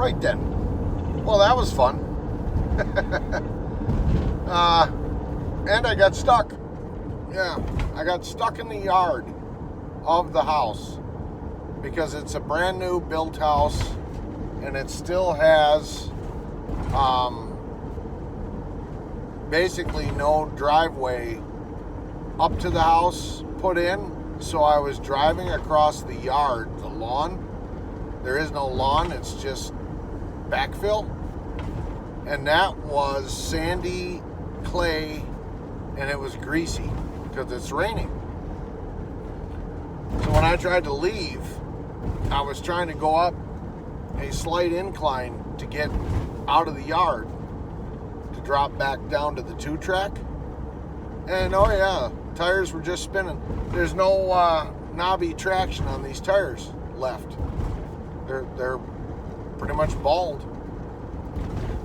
Right then. Well, that was fun. And I got stuck. Yeah, I got stuck in the yard of the house because it's a brand new built house and it still has basically no driveway up to the house put in. So I was driving across the yard, the lawn. There is no lawn, it's just backfill. And that was sandy clay and it was greasy because it's raining. So when I tried to leave, I was trying to go up a slight incline to get out of the yard to drop back down to the 2-track. And oh yeah, tires were just spinning. There's no knobby traction on these tires left. They're pretty much bald.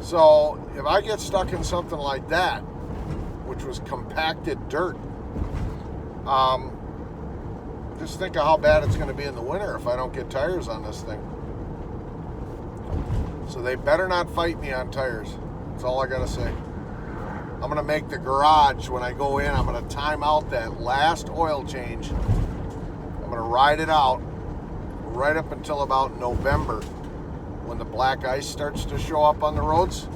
So if I get stuck in something like that, which was compacted dirt, just think of how bad it's going to be in the winter if I don't get tires on this thing. So they better not fight me on tires. That's all I got to say. I'm going to make the garage, when I go in, I'm going to time out that last oil change. I'm going to ride it out right up until about November when the black ice starts to show up on the roads.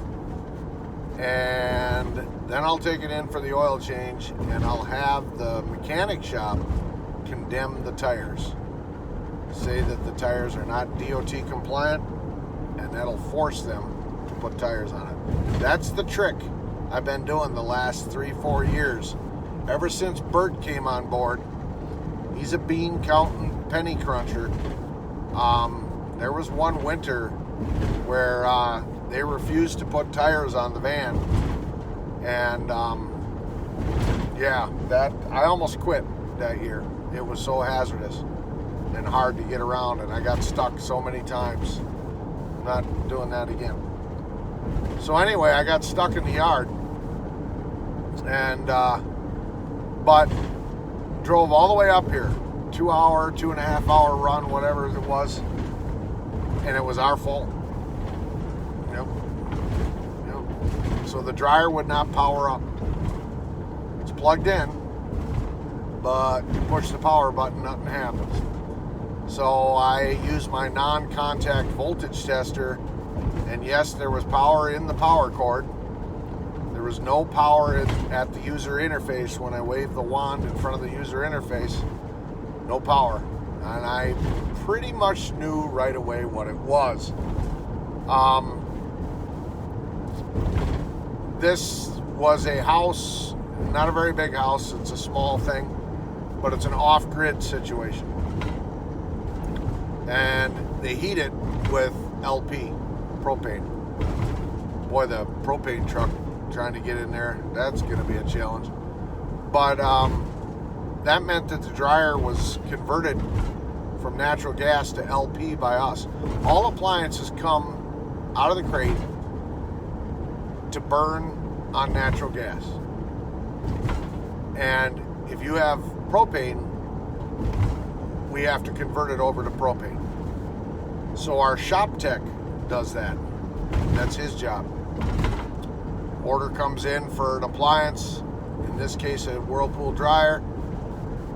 And then I'll take it in for the oil change and I'll have the mechanic shop condemn the tires. Say that the tires are not DOT compliant and that'll force them to put tires on it. That's the trick I've been doing the last 3-4 years. Ever since Bert came on board, he's a bean counting penny cruncher. There was one winter where they refused to put tires on the van, and that I almost quit that year. It was so hazardous and hard to get around, and I got stuck so many times. I'm not doing that again. So anyway, I got stuck in the yard, and but drove all the way up here, 2.5 hour run, whatever it was, and it was our fault. Yep. So the dryer would not power up. It's plugged in, but you push the power button, nothing happens. So I used my non-contact voltage tester, and yes, there was power in the power cord. There was no power at the user interface when I waved the wand in front of the user interface. No power. And I pretty much knew right away what it was. This was a house, not a very big house, it's a small thing, but it's an off-grid situation. And they heat it with LP, propane. Boy, the propane truck trying to get in there, that's going to be a challenge. But that meant that the dryer was converted from natural gas to LP by us. All appliances come out of the crate to burn on natural gas. And if you have propane, we have to convert it over to propane. So our shop tech does that. That's his job. Order comes in for an appliance, in this case a Whirlpool dryer.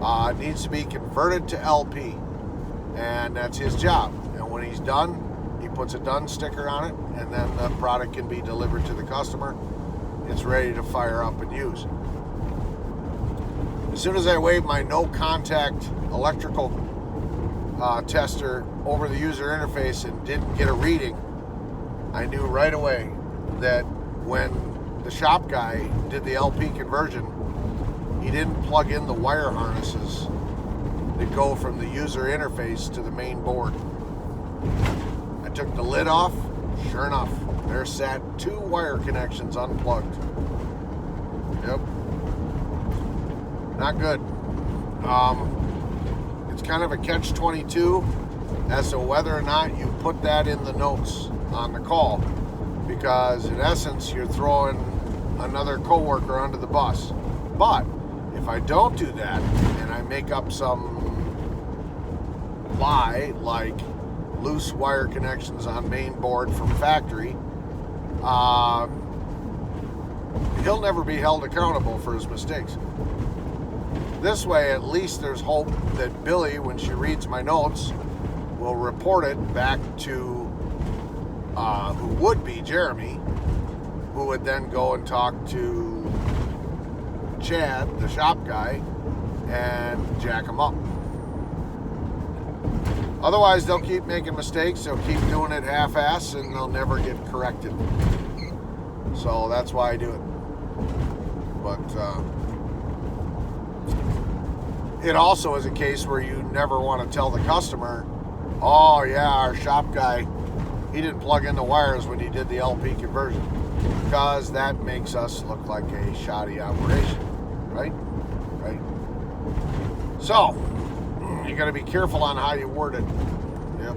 It needs to be converted to LP, and that's his job. And when he's done, he puts a done sticker on it, and then the product can be delivered to the customer. It's ready to fire up and use. As soon as I waved my no contact electrical tester over the user interface and didn't get a reading, I knew right away that when the shop guy did the LP conversion, he didn't plug in the wire harnesses that go from the user interface to the main board. I took the lid off. Sure enough, there sat 2 wire connections unplugged. Yep. Not good. It's kind of a catch-22 as to whether or not you put that in the notes on the call, because in essence you're throwing another coworker under the bus. But if I don't do that and I make up some lie like, loose wire connections on main board from factory, he'll never be held accountable for his mistakes. This way, at least there's hope that Billy, when she reads my notes, will report it back to who would be Jeremy, who would then go and talk to Chad, the shop guy, and jack him up. Otherwise, they'll keep making mistakes, they'll keep doing it half-ass, and they'll never get corrected. So that's why I do it. But it also is a case where you never want to tell the customer, oh yeah, our shop guy, he didn't plug in the wires when he did the LP conversion, because that makes us look like a shoddy operation, right? Right. So you got to be careful on how you word it. Yep.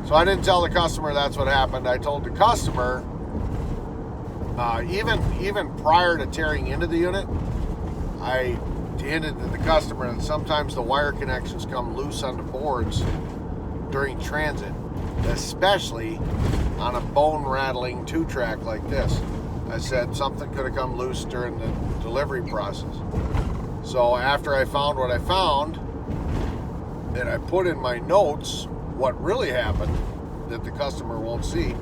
So I didn't tell the customer that's what happened. I told the customer, even prior to tearing into the unit, I hinted to the customer that sometimes the wire connections come loose on the boards during transit, especially on a bone-rattling 2-track like this. I said something could have come loose during the delivery process. So after I found what I found, and I put in my notes what really happened that the customer won't see,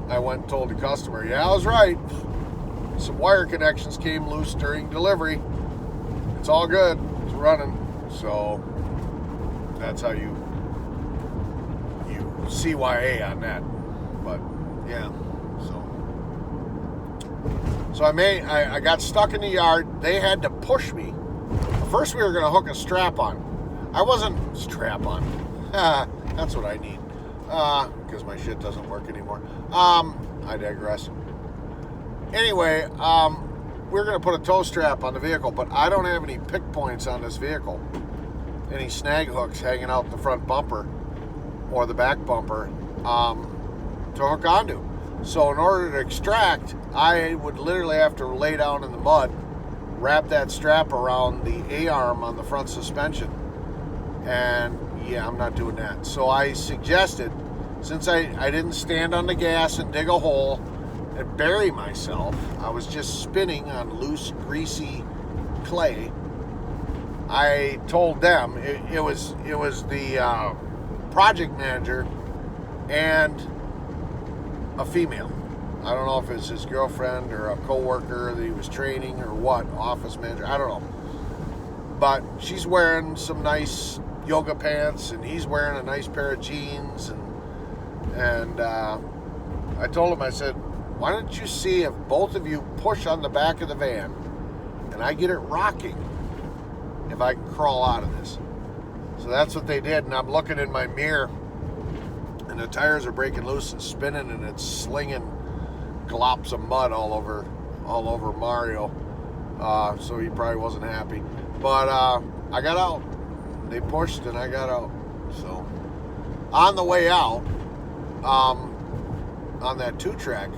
I went and told the customer, yeah, I was right. Some wire connections came loose during delivery. It's all good. It's running. So that's how you CYA on that. But yeah, so I got stuck in the yard. They had to push me. First we were going to hook a strap on. I wasn't strap on. That's what I need. Because my shit doesn't work anymore. I digress. Anyway, we're going to put a tow strap on the vehicle, but I don't have any pick points on this vehicle. Any snag hooks hanging out the front bumper or the back bumper to hook onto. So in order to extract, I would literally have to lay down in the mud, wrap that strap around the A-arm on the front suspension. And yeah, I'm not doing that. So I suggested, since I didn't stand on the gas and dig a hole and bury myself, I was just spinning on loose, greasy clay. I told them it was the project manager and a female. I don't know if it's his girlfriend or a co-worker that he was training or what, office manager, I don't know. But she's wearing some nice yoga pants and he's wearing a nice pair of jeans, and I told him, I said, why don't you see if both of you push on the back of the van and I get it rocking, if I can crawl out of this. So that's what they did, and I'm looking in my mirror and the tires are breaking loose and spinning, and it's slinging glops of mud all over Mario. So he probably wasn't happy. But I got out. They pushed and I got out. So on the way out, on that 2-track,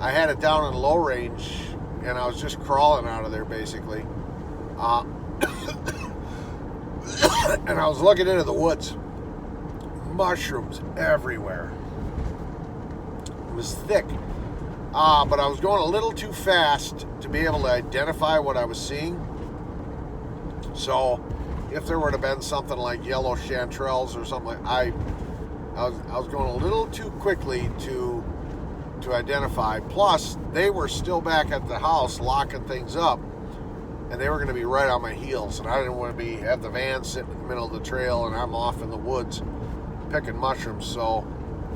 I had it down in low range and I was just crawling out of there basically. And I was looking into the woods. Mushrooms everywhere. It was thick. But I was going a little too fast to be able to identify what I was seeing. So if there would have been something like yellow chanterelles or something, I was going a little too quickly to identify. Plus, they were still back at the house locking things up, and they were going to be right on my heels. And I didn't want to have the van sitting in the middle of the trail, and I'm off in the woods picking mushrooms. So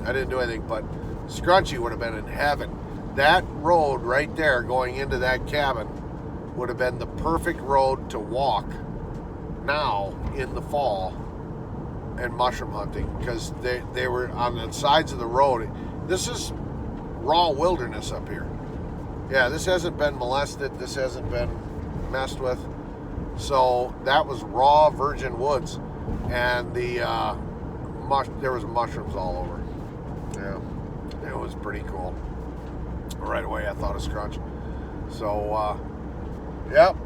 I didn't do anything. But Scrunchy would have been in heaven. That road right there going into that cabin would have been the perfect road to walk now in the fall and mushroom hunting, because they were on the sides of the road. This is raw wilderness up here. Yeah, this hasn't been molested. This hasn't been messed with. So that was raw virgin woods, and there was mushrooms all over. Yeah, it was pretty cool. Right away I thought of Scrunch. So yep,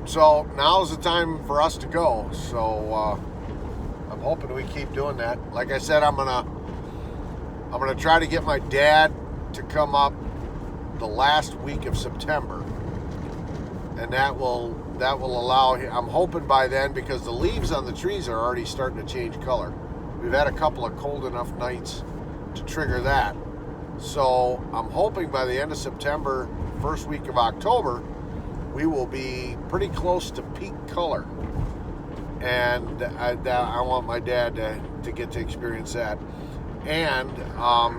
so now's the time for us to go. So I'm hoping we keep doing that. Like I said, I'm gonna try to get my dad to come up the last week of September, and that will allow. I'm hoping by then, because the leaves on the trees are already starting to change color. We've had a couple of cold enough nights to trigger that. So I'm hoping by the end of September, first week of October, we will be pretty close to peak color. And I want my dad to get to experience that. And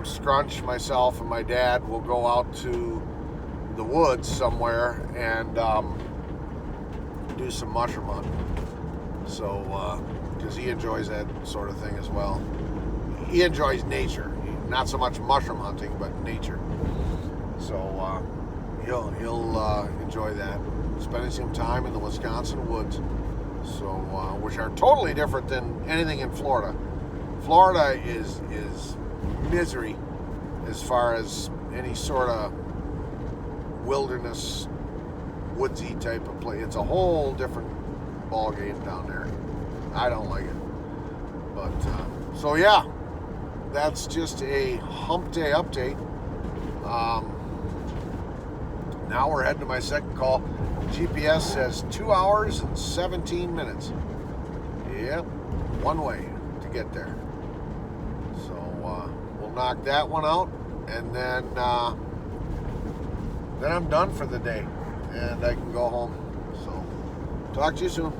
Scrunch, myself, and my dad will go out to the woods somewhere and do some mushroom hunting. So, because he enjoys that sort of thing as well. He enjoys nature, not so much mushroom hunting, but nature. So he'll enjoy that, spending some time in the Wisconsin woods. So, which are totally different than anything in Florida. Florida is misery as far as any sort of wilderness, woodsy type of place. It's a whole different ball game down there. I don't like it. But so yeah, that's just a Humpday update. Now we're heading to my second call. GPS says 2 hours and 17 minutes. Yep, one way to get there. So we'll knock that one out, and then I'm done for the day, and I can go home. So talk to you soon.